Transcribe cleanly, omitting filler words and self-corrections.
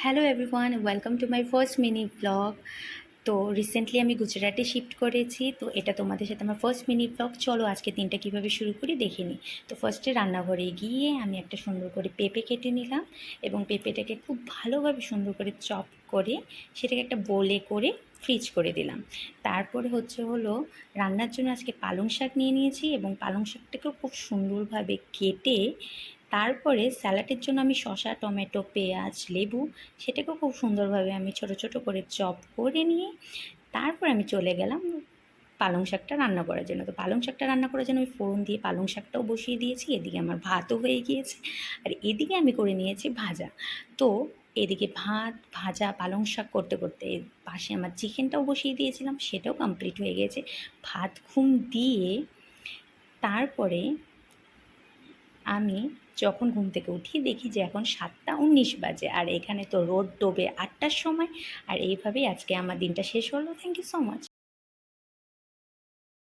Hello everyone, welcome to my first mini blog. তো recently আমি গুজরাটে শিফট করেছি, তো এটা তোমাদের সাথে আমার ফার্স্ট মিনি ব্লগ। চলো আজকে দিনটা কীভাবে শুরু করি দেখে নিই। তো ফার্স্টে রান্নাঘরে গিয়ে আমি একটা সুন্দর করে পেঁপে কেটে নিলাম এবং পেঁপেটাকে খুব ভালোভাবে সুন্দর করে চপ করে সেটাকে একটা বোলে করে ফ্রিজ করে দিলাম। তারপরে হলো রান্নার জন্য আজকে পালং শাক নিয়ে নিয়েছি এবং পালং শাকটাকেও খুব সুন্দরভাবে কেটে তারপরে স্যালাডের জন্য আমি শসা, টমেটো, পেঁয়াজ, লেবু সেটাকেও খুব সুন্দরভাবে আমি ছোট ছোট করে চপ করে নিয়ে তারপর আমি চলে গেলাম পালং শাকটা রান্না করার জন্য। তো পালং শাকটা রান্না করার জন্য আমি ফোড়ন দিয়ে পালং শাকটাও বসিয়ে দিয়েছি। এদিকে আমার ভাতও হয়ে গিয়েছে আর এদিকে আমি করে নিয়েছি ভাজা। তো এদিকে ভাত, ভাজা, পালং শাক করতে করতে পাশে আমার চিকেনটাও বসিয়ে দিয়েছিলাম, সেটাও কমপ্লিট হয়ে গেছে। ভাত ঘুম দিয়ে তারপরে আমি যখন ঘুম থেকে উঠি দেখি যে এখন 7টা 19 বাজে আর এখানে তো রোদ ডোবে 8টার সময়। আর এইভাবেই আজকে আমার দিনটা শেষ হলো। Thank you so much.